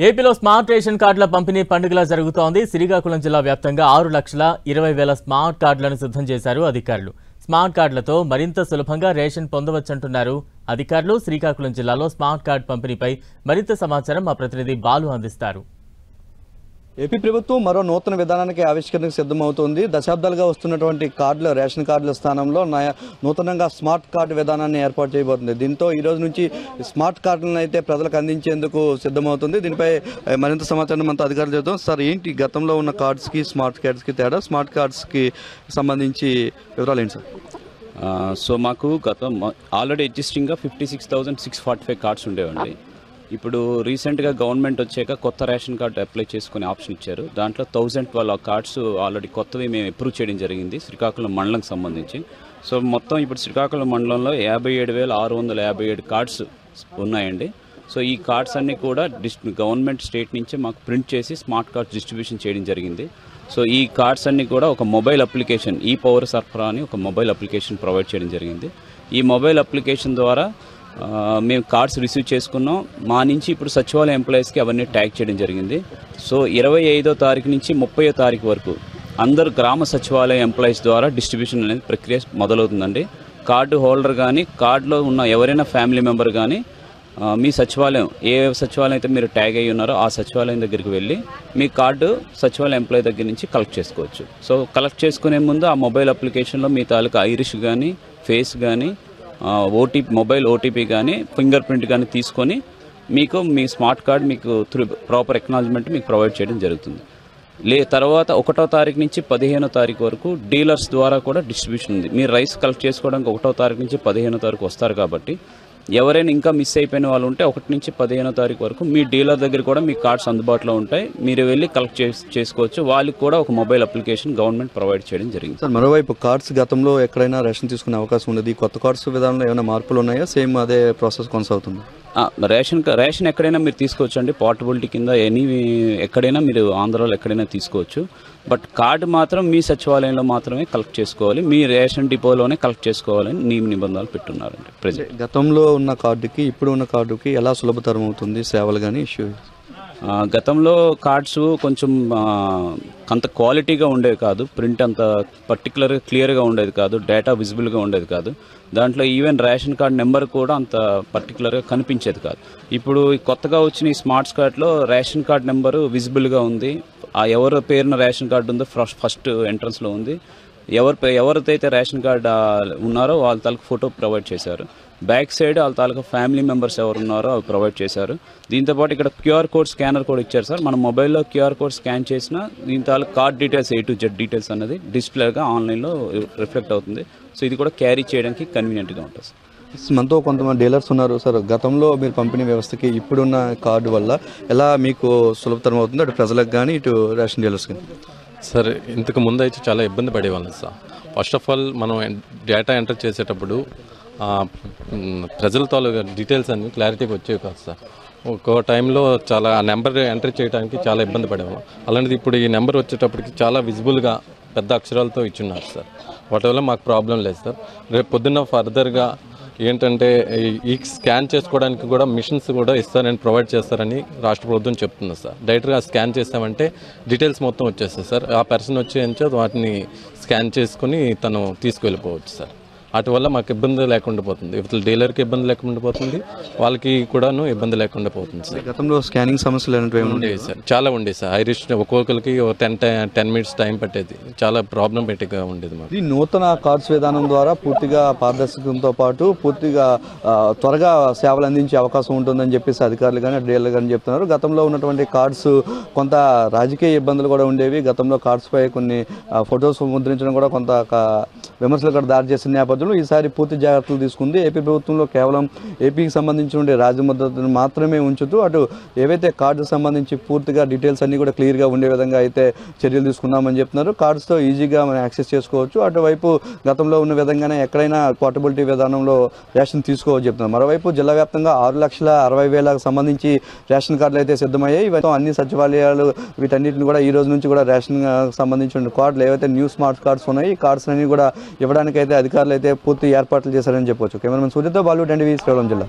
ఏపీలో smart ration కార్డుల పంపిణీ పండుగలా జరుగుతోంది. శ్రీకాకుళం జిల్లా వ్యాప్తంగా 6,20,000 స్మార్ట్ కార్డులను సిద్ధం చేశారు అధికారులు. స్మార్ట్ కార్డులతో మరింత సులభంగా రేషన్ పొందవచ్చంటున్నారు అధికారులు. శ్రీకాకుళం జిల్లాలో స్మార్ట్ కార్డు పంపిణీపై మరింత సమాచారం మా ప్రతినిధి బాలు అందిస్తారు. ఏపీ ప్రభుత్వం మరో నూతన విధానానికి ఆవిష్కరణకు సిద్ధమవుతోంది. దశాబ్దాలుగా వస్తున్నటువంటి కార్డుల రేషన్ కార్డుల స్థానంలో నూతనంగా స్మార్ట్ కార్డు విధానాన్ని ఏర్పాటు చేయబోతుంది. దీంతో ఈ రోజు నుంచి స్మార్ట్ కార్డులను అయితే ప్రజలకు అందించేందుకు సిద్ధమవుతుంది. దీనిపై మరింత సమాచారం అంతా అధికారులు చెబుతాం. సార్, ఏంటి గతంలో ఉన్న కార్డ్స్కి స్మార్ట్ కార్డ్స్కి తేడా? స్మార్ట్ కార్డ్స్కి సంబంధించి వివరాలు ఏంటి సార్? సో మాకు గతం ఆల్రెడీ ఎగ్జిస్టింగ్గా 56,645 కార్డ్స్ ఉండేవండి. ఇప్పుడు రీసెంట్గా గవర్నమెంట్ వచ్చాక కొత్త రేషన్ కార్డు అప్లై చేసుకునే ఆప్షన్ ఇచ్చారు. దాంట్లో 1,012 కార్డ్స్ ఆల్రెడీ కొత్తవి మేము అప్రూవ్ చేయడం జరిగింది శ్రీకాకుళం మండలంకి సంబంధించి. సో మొత్తం ఇప్పుడు శ్రీకాకుళం మండలంలో 57,657 కార్డ్స్ ఉన్నాయండి. సో ఈ కార్డ్స్ అన్నీ కూడా గవర్నమెంట్ స్టేట్ నుంచి మాకు ప్రింట్ చేసి స్మార్ట్ కార్డ్స్ డిస్ట్రిబ్యూషన్ చేయడం జరిగింది. సో ఈ కార్డ్స్ అన్నీ కూడా ఒక మొబైల్ అప్లికేషన్ ఈ పౌర సరఫరా అని ఒక మొబైల్ అప్లికేషన్ ప్రొవైడ్ చేయడం జరిగింది. ఈ మొబైల్ అప్లికేషన్ ద్వారా మేము కార్డ్స్ రిసీవ్ చేసుకున్నాం. మా నుంచి ఇప్పుడు సచివాలయ ఎంప్లాయీస్కి అవన్నీ ట్యాగ్ చేయడం జరిగింది. సో 25వ తారీఖు నుంచి 30వ తారీఖు వరకు అందరు గ్రామ సచివాలయ ఎంప్లాయీస్ ద్వారా డిస్ట్రిబ్యూషన్ అనేది ప్రక్రియ మొదలవుతుందండి. కార్డు హోల్డర్ కానీ కార్డులో ఉన్న ఎవరైనా ఫ్యామిలీ మెంబర్ కానీ మీ సచివాలయం ఏ సచివాలయం అయితే మీరు ట్యాగ్ అయ్యి ఉన్నారో ఆ సచివాలయం దగ్గరికి వెళ్ళి మీ కార్డు సచివాలయ ఎంప్లాయీ దగ్గర నుంచి కలెక్ట్ చేసుకోవచ్చు. సో కలెక్ట్ చేసుకునే ముందు ఆ మొబైల్ అప్లికేషన్లో మీ తాలూకా ఐరిష్ కానీ ఫేస్ కానీ మొబైల్ ఓటీపీ కానీ ఫింగర్ ప్రింట్ కానీ తీసుకొని మీకు మీ స్మార్ట్ కార్డ్ మీకు ప్రాపర్ ఎక్నాలజ్మెంట్ మీకు ప్రొవైడ్ చేయడం జరుగుతుంది. తర్వాత 1వ తారీఖు నుంచి 15వ తారీఖు వరకు డీలర్స్ ద్వారా కూడా డిస్ట్రిబ్యూషన్ ఉంది. మీరు రైస్ కలెక్ట్ చేసుకోవడానికి 1వ తారీఖు నుంచి 15వ తారీఖు వస్తారు కాబట్టి ఎవరైనా ఇంకా మిస్ అయిపోయిన వాళ్ళు ఉంటే 1 నుంచి 15వ తారీఖు వరకు మీ డీలర్ దగ్గర కూడా మీ కార్డ్స్ అందుబాటులో ఉంటాయి. మీరు వెళ్ళి కలెక్ట్ చేసుకోవచ్చు. వాళ్ళకి కూడా ఒక మొబైల్ అప్లికేషన్ గవర్నమెంట్ ప్రొవైడ్ చేయడం జరిగింది. సార్, మరోవైపు కార్డ్స్ గతంలో ఎక్కడైనా రేషన్ తీసుకునే అవకాశం ఉండదు. కొత్త కార్డ్స్ విధానంలో ఏమైనా మార్పులు ఉన్నాయా? సేమ్ అదే ప్రాసెస్ కొనసాగుతుంది? రేషన్ ఎక్కడైనా మీరు తీసుకోవచ్చు అండి. పోర్టబిలిటీ కింద ఎక్కడైనా మీరు ఆంధ్రాలో ఎక్కడైనా తీసుకోవచ్చు. బట్ కార్డు మాత్రం మీ సచివాలయంలో మాత్రమే కలెక్ట్ చేసుకోవాలి. మీ రేషన్ డిపోలోనే కలెక్ట్ చేసుకోవాలని నిబంధనలు పెట్టున్నారండి. ప్రజెంట్ గతంలో ఉన్న కార్డుకి ఇప్పుడు ఉన్న కార్డుకి ఎలా సులభతరం అవుతుంది సేవలు కానీ ఇష్యూ? గతంలో కార్డ్స్ కొంచెం అంత క్వాలిటీగా ఉండేది కాదు. ప్రింట్ అంత పర్టికులర్గా క్లియర్గా ఉండేది కాదు. డేటా విజిబుల్గా ఉండేది కాదు. దాంట్లో ఈవెన్ రేషన్ కార్డ్ నెంబర్ కూడా అంత పర్టికులర్గా కనిపించేది కాదు. ఇప్పుడు కొత్తగా వచ్చిన ఈ స్మార్ట్ కార్డ్లో రేషన్ కార్డ్ నెంబరు విజిబుల్గా ఉంది. ఎవరి పేరున రేషన్ కార్డు ఉందో ఫస్ట్ ఎంట్రన్స్లో ఉంది. ఎవరిదైతే రేషన్ కార్డు ఉన్నారో వాళ్ళ తాలూకు ఫోటో ప్రొవైడ్ చేశారు. బ్యాక్ సైడ్ వాళ్ళ తాలూకా ఫ్యామిలీ మెంబర్స్ ఎవరు ఉన్నారో అవి ప్రొవైడ్ చేశారు. దీంతోపాటు ఇక్కడ క్యూఆర్ కోడ్ స్కానర్ కూడా ఇచ్చారు సార్. మన మొబైల్లో క్యూఆర్ కోడ్ స్కాన్ చేసినా దీని తాలూకు card details A to Z details అనేది డిస్ప్లేగా ఆన్లైన్లో రిఫ్లెక్ట్ అవుతుంది. సో ఇది కూడా క్యారీ చేయడానికి కన్వీనియంట్గా ఉంటుంది. మనతో కొంతమంది డీలర్స్ ఉన్నారు సార్. గతంలో మీరు పంపిణీ వ్యవస్థకి ఇప్పుడున్న కార్డు వల్ల ఎలా మీకు సులభతరం అవుతుంది, అటు ప్రజలకు కానీ ఇటు రేషన్ డీలర్స్ కానీ? సార్, ఇంతకు ముందు అయితే చాలా ఇబ్బంది పడేవాళ్ళం సార్. ఫస్ట్ ఆఫ్ ఆల్ మనం డేటా ఎంటర్ చేసేటప్పుడు ప్రజలతో డీటెయిల్స్ అన్ని క్లారిటీగా వచ్చేవి కాదు సార్. ఒక టైంలో చాలా ఆ నెంబర్ ఎంటర్ చేయడానికి చాలా ఇబ్బంది పడేవాళ్ళం. అలాంటిది ఇప్పుడు ఈ నెంబర్ వచ్చేటప్పటికి చాలా విజిబుల్గా పెద్ద అక్షరాలతో ఇచ్చున్నారు సార్. వాటి వల్ల మాకు ప్రాబ్లం లేదు సార్. రేపు పొద్దున్న ఫర్దర్గా ఏంటంటే ఈ స్కాన్ చేసుకోవడానికి కూడా మిషన్స్ కూడా ఇస్తారని ప్రొవైడ్ చేస్తారని రాష్ట్ర ప్రభుత్వం చెప్తుంది సార్. డైరెక్ట్గా స్కాన్ చేస్తామంటే డీటెయిల్స్ మొత్తం వచ్చేస్తాయి సార్. ఆ పర్సన్ వచ్చేంచో వాటిని స్కాన్ చేసుకుని తను తీసుకువెళ్ళిపోవచ్చు సార్. వాటి వల్ల మాకు ఇబ్బంది లేకుండా పోతుంది. ఇవతల డీలర్కి ఇబ్బంది లేకుండా పోతుంది, వాళ్ళకి కూడాను ఇబ్బంది లేకుండా పోతుంది సార్. గతంలో స్కానింగ్ సమస్యలు ఉండేవి సార్, చాలా ఉండేవి సార్. ఐరిష్ ఒక్కొక్కరికి 10 మినిట్స్ టైం పట్టేది. చాలా ప్రాబ్లమేటిక్గా ఉండేది మాకు. ఈ నూతన కార్డ్స్ విధానం ద్వారా పూర్తిగా పారదర్శకంతో పాటు పూర్తిగా త్వరగా సేవలు అందించే అవకాశం ఉంటుందని చెప్పేసి అధికారులు కానీ డీలర్లు కానీ చెప్తున్నారు. గతంలో ఉన్నటువంటి కార్డ్స్ కొంత రాజకీయ ఇబ్బందులు కూడా ఉండేవి. గతంలో కార్డ్స్పై కొన్ని ఫొటోస్ ముద్రించడం కూడా కొంత విమర్శలు కూడా దారి చేసిన నేపథ్యంలో ఈసారి పూర్తి జాగ్రత్తలు తీసుకుంది. ఏపీ ప్రభుత్వంలో కేవలం ఏపీకి సంబంధించిన రాజముద్రను మాత్రమే ఉంచుతూ అటు ఏవైతే కార్డుకు సంబంధించి పూర్తిగా డీటెయిల్స్ అన్నీ కూడా క్లియర్గా ఉండే విధంగా అయితే చర్యలు తీసుకున్నామని చెప్తున్నారు. కార్డ్స్తో ఈజీగా మనం యాక్సెస్ చేసుకోవచ్చు. అటువైపు గతంలో ఉన్న విధంగానే ఎక్కడైనా పోర్టబిలిటీ విధానంలో రేషన్ తీసుకోవచ్చు చెప్తున్నారు. మరోవైపు జిల్లా వ్యాప్తంగా 6,60,000 సంబంధించి రేషన్ కార్డులు అయితే సిద్ధమయ్యాయి. ఇవన్నీ అన్ని సచివాలయాలు వీటన్నిటిని కూడా ఈ రోజు నుంచి కూడా రేషన్ సంబంధించిన కార్డులు ఏవైతే న్యూ స్మార్ట్ కార్డ్స్ ఉన్నాయి ఈ కార్డ్స్ అన్ని కూడా ఇవ్వడానికి అయితే అధికారులు అయితే పూర్తి ఏర్పాట్లు చేశారని చెప్పొచ్చు. కెమెరామెన్ సూర్యతో బాలు, NTV, శ్రీకాకుళం జిల్లా.